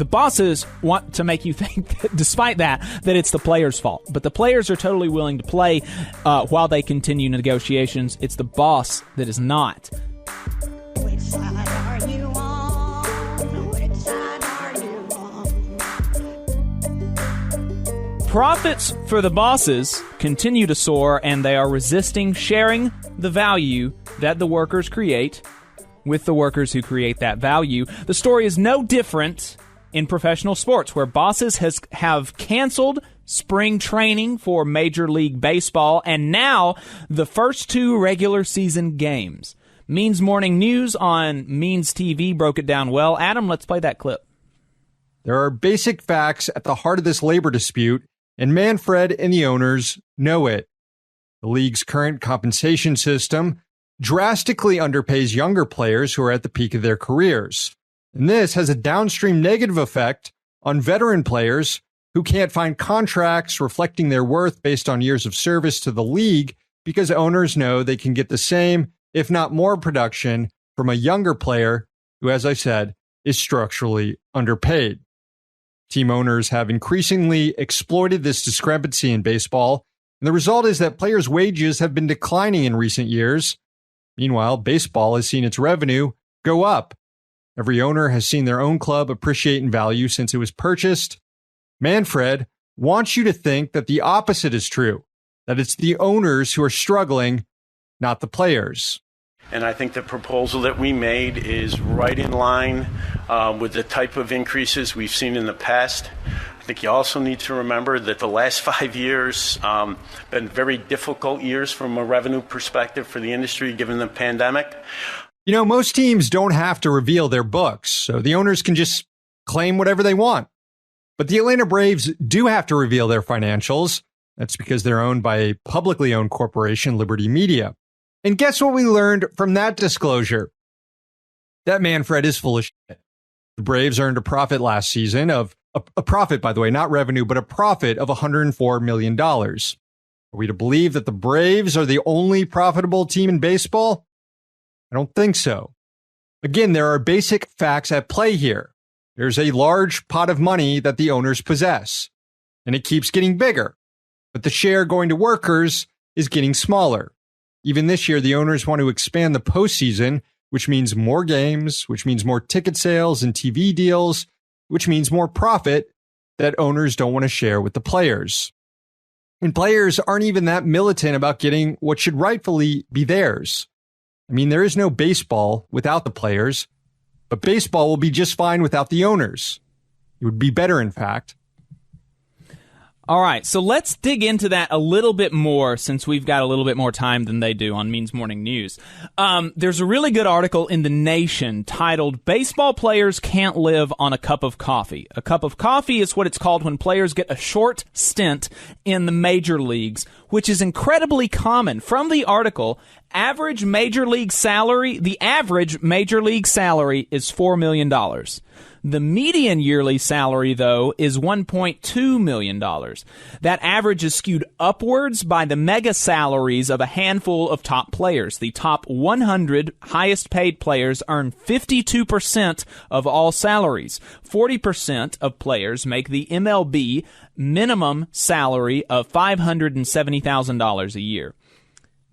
the bosses want to make you think, that, despite that it's the players' fault. But the players are totally willing to play while they continue negotiations. It's the boss that is not. Which side are you on? Which side are you on? Profits for the bosses continue to soar, and they are resisting sharing the value that the workers create with the workers who create that value. The story is no different in professional sports, where bosses have canceled spring training for Major League Baseball, and now the first 2 regular season games. Means Morning News on Means TV broke it down well. Adam, let's play that clip. There are basic facts at the heart of this labor dispute, and Manfred and the owners know it. The league's current compensation system drastically underpays younger players who are at the peak of their careers. And this has a downstream negative effect on veteran players who can't find contracts reflecting their worth based on years of service to the league, because owners know they can get the same, if not more, production from a younger player who, as I said, is structurally underpaid. Team owners have increasingly exploited this discrepancy in baseball, and the result is that players' wages have been declining in recent years. Meanwhile, baseball has seen its revenue go up. Every owner has seen their own club appreciate in value since it was purchased. Manfred wants you to think that the opposite is true, that it's the owners who are struggling, not the players. And I think the proposal that we made is right in line with the type of increases we've seen in the past. I think you also need to remember that the last 5 years been very difficult years from a revenue perspective for the industry, given the pandemic. You know, most teams don't have to reveal their books, so the owners can just claim whatever they want. But the Atlanta Braves do have to reveal their financials. That's because they're owned by a publicly owned corporation, Liberty Media. And guess what we learned from that disclosure? That Manfred is full of shit. The Braves earned a profit last season of a profit, by the way, not revenue, but a profit of $104 million. Are we to believe that the Braves are the only profitable team in baseball? I don't think so. Again, there are basic facts at play here. There's a large pot of money that the owners possess, and it keeps getting bigger. But the share going to workers is getting smaller. Even this year, the owners want to expand the postseason, which means more games, which means more ticket sales and TV deals, which means more profit that owners don't want to share with the players. And players aren't even that militant about getting what should rightfully be theirs. I mean, there is no baseball without the players, but baseball will be just fine without the owners. It would be better, in fact. All right, so let's dig into that a little bit more, since we've got a little bit more time than they do on Means Morning News. There's a really good article in The Nation titled, "Baseball Players Can't Live on a Cup of Coffee." A cup of coffee is what it's called when players get a short stint in the major leagues, which is incredibly common. From the article, the average major league salary is $4 million. The median yearly salary, though, is $1.2 million. That average is skewed upwards by the mega salaries of a handful of top players. The top 100 highest paid players earn 52% of all salaries. 40% of players make the MLB minimum salary of $570,000 a year.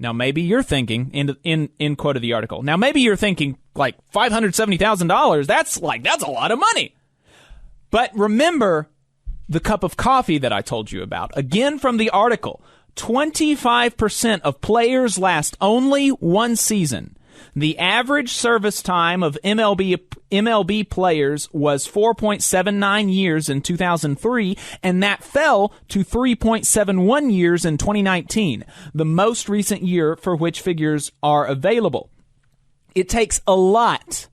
Now, maybe you're thinking, in quote of the article, now maybe you're thinking, like, $570,000, that's a lot of money. But remember the cup of coffee that I told you about. Again, from the article, 25% of players last only one season. The average service time of MLB players was 4.79 years in 2003, and that fell to 3.71 years in 2019, the most recent year for which figures are available. It takes a lot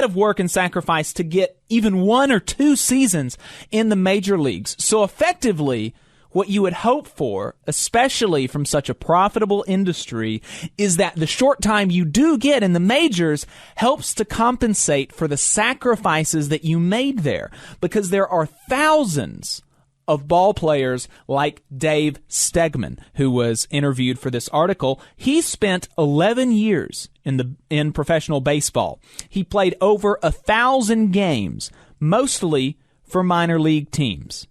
of work and sacrifice to get even 1 or 2 seasons in the major leagues. So effectively, what you would hope for, especially from such a profitable industry, is that the short time you do get in the majors helps to compensate for the sacrifices that you made there. Because there are thousands of ball players like Dave Stegman, who was interviewed for this article. He spent 11 years in professional baseball. He played over 1,000 games, mostly for minor league teams.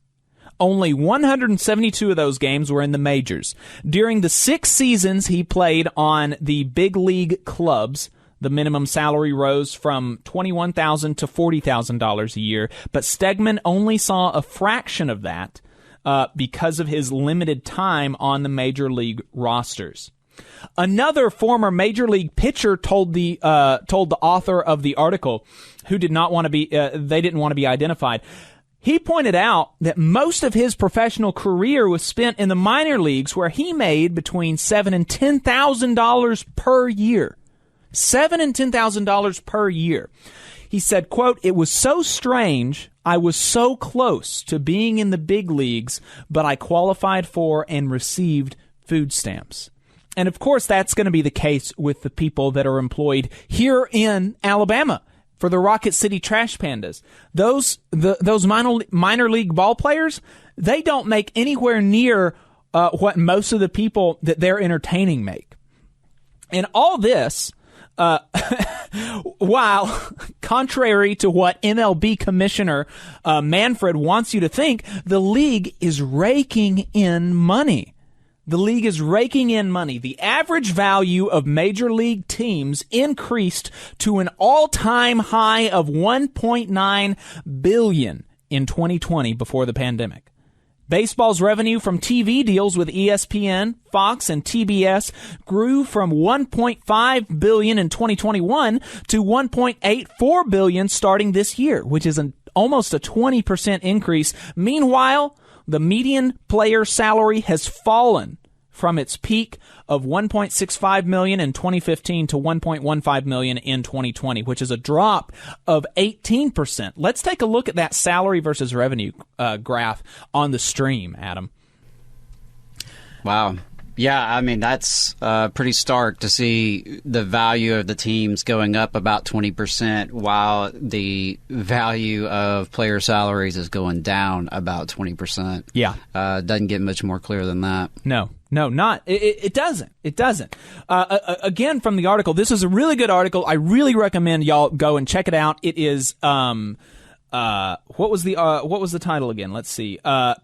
Only 172 of those games were in the majors. During the 6 seasons he played on the big league clubs, the minimum salary rose from $21,000 to $40,000 a year, but Stegman only saw a fraction of that because of his limited time on the major league rosters. Another former major league pitcher told the author of the article, who did not want to be they didn't want to be identified. He pointed out that most of his professional career was spent in the minor leagues, where he made between $7,000 and $10,000 per year. $7,000 and $10,000 per year. He said, quote, "It was so strange. I was so close to being in the big leagues, but I qualified for and received food stamps." And of course, that's going to be the case with the people that are employed here in Alabama for the Rocket City Trash Pandas. Those minor league ball players, they don't make anywhere near what most of the people that they're entertaining make. And all this, while contrary to what MLB Commissioner Manfred wants you to think, the league is raking in money. The league is raking in money. The average value of major league teams increased to an all-time high of $1.9 billion in 2020 before the pandemic. Baseball's revenue from TV deals with ESPN, Fox, and TBS grew from $1.5 billion in 2021 to $1.84 billion starting this year, which is almost a 20% increase. Meanwhile, the median player salary has fallen from its peak of $1.65 million in 2015 to $1.15 million in 2020, which is a drop of 18%. Let's take a look at that salary versus revenue graph on the stream, Adam. Wow. Yeah, I mean, that's pretty stark to see the value of the teams going up about 20% while the value of player salaries is going down about 20%. Yeah. Doesn't get much more clear than that. No, not. It doesn't. It doesn't. Again, from the article, this is a really good article. I really recommend y'all go and check it out. It is... what was the title again? Let's see.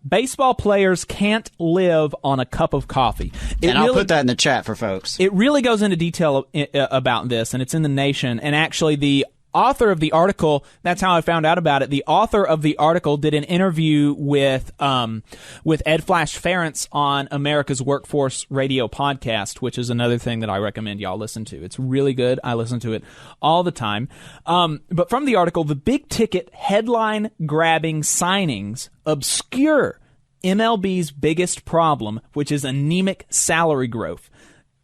Baseball players can't live on a cup of coffee. I'll put that in the chat for folks. It really goes into detail about this, and it's in the Nation. And actually, the author of the article, that's how I found out about it. The author of the article did an interview with Ed Flash Ferentz on America's Workforce Radio podcast, which is another thing that I recommend y'all listen to. It's really good. I listen to it all the time. But from the article, the big ticket headline grabbing signings obscure MLB's biggest problem, which is anemic salary growth.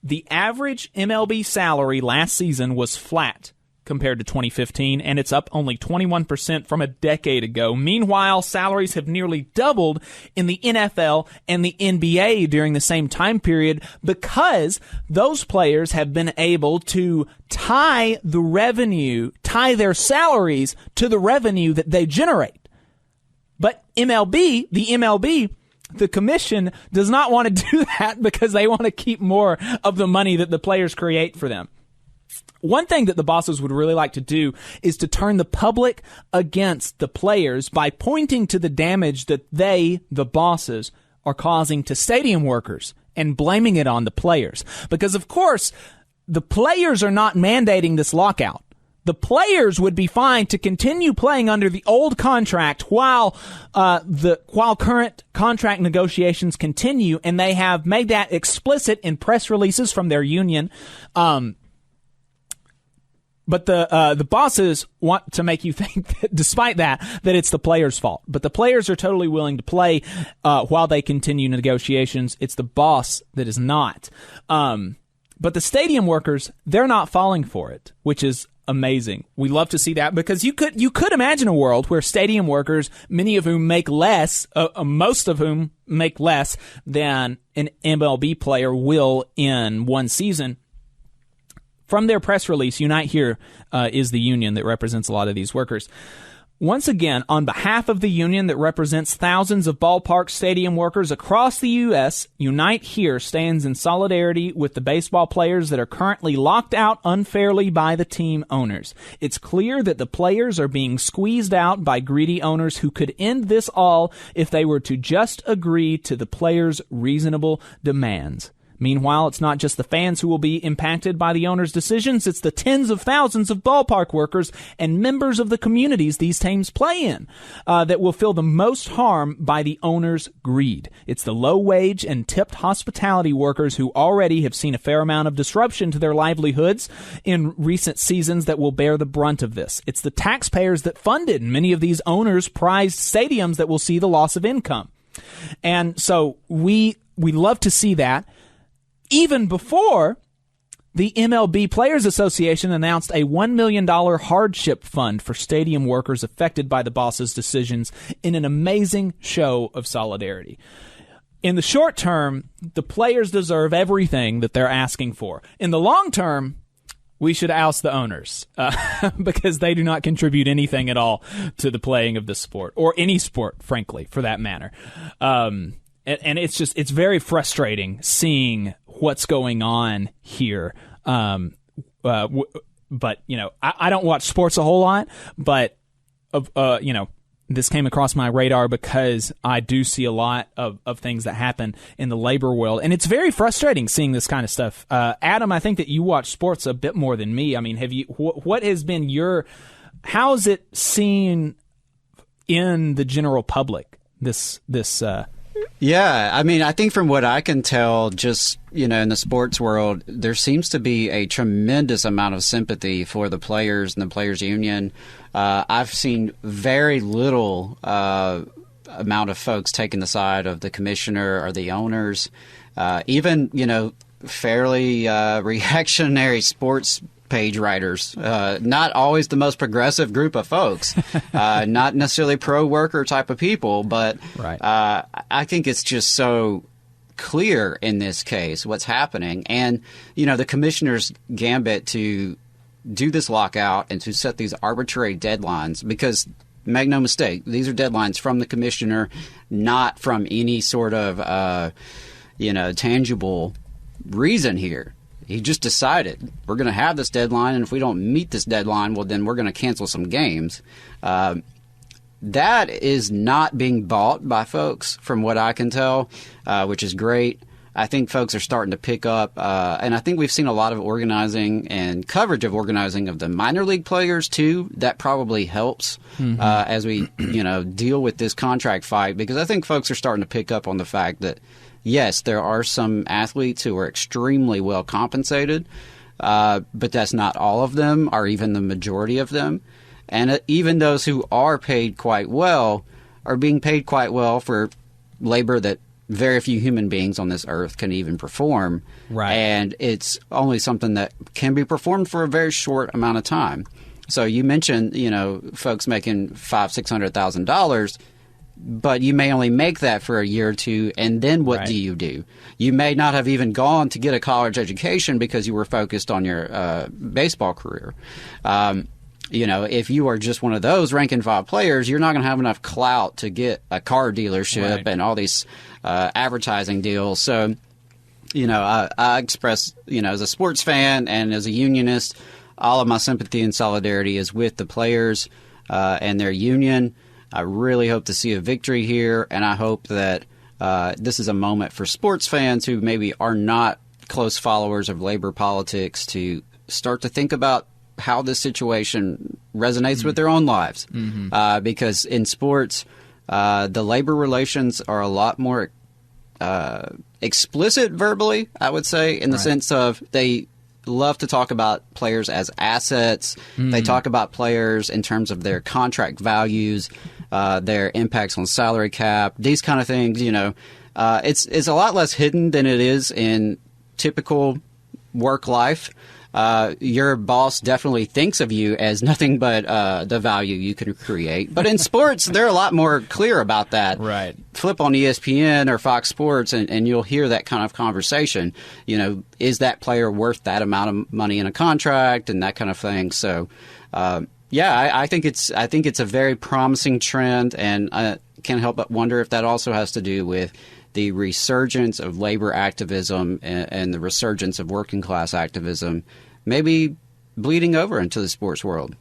The average MLB salary last season was flat compared to 2015, and it's up only 21% from a decade ago. Meanwhile, salaries have nearly doubled in the NFL and the NBA during the same time period because those players have been able to tie their salaries to the revenue that they generate. But the MLB, the commission does not want to do that because they want to keep more of the money that the players create for them. One thing that the bosses would really like to do is to turn the public against the players by pointing to the damage that they, the bosses, are causing to stadium workers and blaming it on the players. Because, of course, the players are not mandating this lockout. The players would be fine to continue playing under the old contract while current contract negotiations continue, and they have made that explicit in press releases from their union. But the bosses want to make you think that, despite that it's the players' fault. But the players are totally willing to play while they continue negotiations. It's the boss that is not. But the stadium workers, they're not falling for it, which is amazing. We love to see that because you could imagine a world where stadium workers, many of whom make less, most of whom make less than an MLB player will in one season. From their press release, Unite Here is the union that represents a lot of these workers. Once again, on behalf of the union that represents thousands of ballpark stadium workers across the U.S., Unite Here stands in solidarity with the baseball players that are currently locked out unfairly by the team owners. It's clear that the players are being squeezed out by greedy owners who could end this all if they were to just agree to the players' reasonable demands. Meanwhile, it's not just the fans who will be impacted by the owners' decisions, it's the tens of thousands of ballpark workers and members of the communities these teams play in that will feel the most harm by the owners' greed. It's the low-wage and tipped hospitality workers who already have seen a fair amount of disruption to their livelihoods in recent seasons that will bear the brunt of this. It's the taxpayers that funded many of these owners' prized stadiums that will see the loss of income. And so we love to see that. Even before the MLB Players Association announced a $1 million hardship fund for stadium workers affected by the boss's decisions in an amazing show of solidarity. In the short term, the players deserve everything that they're asking for. In the long term, we should oust the owners because they do not contribute anything at all to the playing of the sport, or any sport, frankly, for that matter. And it's very frustrating seeing what's going on here. But, I don't watch sports a whole lot, but, this came across my radar because I do see a lot of things that happen in the labor world. And it's very frustrating seeing this kind of stuff. Adam, I think that you watch sports a bit more than me. I mean, what has been how is it seen in the general public, this Yeah, I mean, I think from what I can tell, just, in the sports world, there seems to be a tremendous amount of sympathy for the players and the players' union. I've seen very little amount of folks taking the side of the commissioner or the owners. Even, fairly reactionary sports page writers, not always the most progressive group of folks, not necessarily pro-worker type of people, but right. I think it's just so clear in this case what's happening. And, the commissioner's gambit to do this lockout and to set these arbitrary deadlines, because make no mistake, these are deadlines from the commissioner, not from any sort of, tangible reason here. He just decided we're going to have this deadline, and if we don't meet this deadline, well, then we're going to cancel some games. That is not being bought by folks, from what I can tell, which is great. I think folks are starting to pick up, and I think we've seen a lot of organizing and coverage of organizing of the minor league players, too. That probably helps as we, deal with this contract fight, because I think folks are starting to pick up on the fact that, yes, there are some athletes who are extremely well compensated, but that's not all of them, or even the majority of them. And even those who are paid quite well are being paid quite well for labor that very few human beings on this earth can even perform. Right. And it's only something that can be performed for a very short amount of time. So you mentioned, folks making $500,000-$600,000. But you may only make that for a year or two, and then what right. do you do? You may not have even gone to get a college education because you were focused on your baseball career. If you are just one of those rank-and-file players, you're not going to have enough clout to get a car dealership right. and all these advertising deals. So, I express, as a sports fan and as a unionist, all of my sympathy and solidarity is with the players and their union. I really hope to see a victory here, and I hope that this is a moment for sports fans who maybe are not close followers of labor politics to start to think about how this situation resonates with their own lives. Because in sports, the labor relations are a lot more explicit verbally, I would say, in the sense of they love to talk about players as assets. They talk about players in terms of their contract values, their impacts on salary cap, these kind of things. It's a lot less hidden than it is in typical work life. Your boss definitely thinks of you as nothing but the value you can create. But in sports, they're a lot more clear about that. Right. Flip on ESPN or Fox Sports, and you'll hear that kind of conversation. Is that player worth that amount of money in a contract and that kind of thing? So Yeah, I think it's a very promising trend, and I can't help but wonder if that also has to do with the resurgence of labor activism and the resurgence of working class activism, maybe bleeding over into the sports world.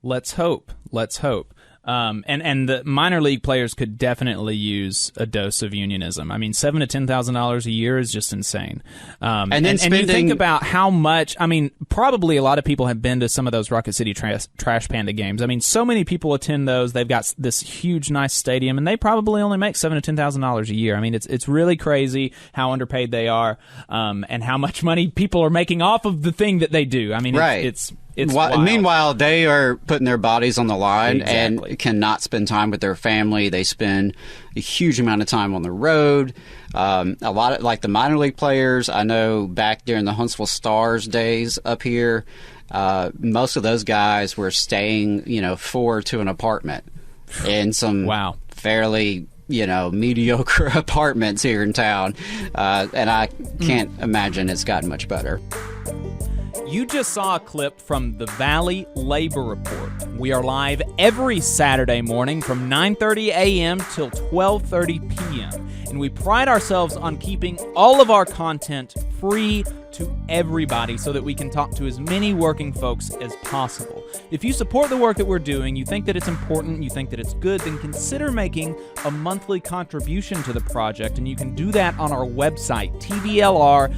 Let's hope. Let's hope. And the minor league players could definitely use a dose of unionism. I mean, $7,000 to $10,000 a year is just insane. And then and you think about how much. I mean, probably a lot of people have been to some of those Rocket City Trash Panda games. I mean, so many people attend those. They've got this huge, nice stadium, and they probably only make $7,000 to $10,000 a year. I mean, it's really crazy how underpaid they are, and how much money people are making off of the thing that they do. I mean, right. It's wild. Meanwhile, they are putting their bodies on the line Exactly. and cannot spend time with their family. They spend a huge amount of time on the road. A lot of, like the minor league players, I know back during the Huntsville Stars days up here, most of those guys were staying, forward to an apartment in some fairly mediocre apartments here in town. And I can't imagine it's gotten much better. You just saw a clip from the Valley Labor Report. We are live every Saturday morning from 9:30 a.m. till 12:30 p.m. And we pride ourselves on keeping all of our content free to everybody so that we can talk to as many working folks as possible. If you support the work that we're doing, you think that it's important, you think that it's good, then consider making a monthly contribution to the project, and you can do that on our website, tvlr.fm.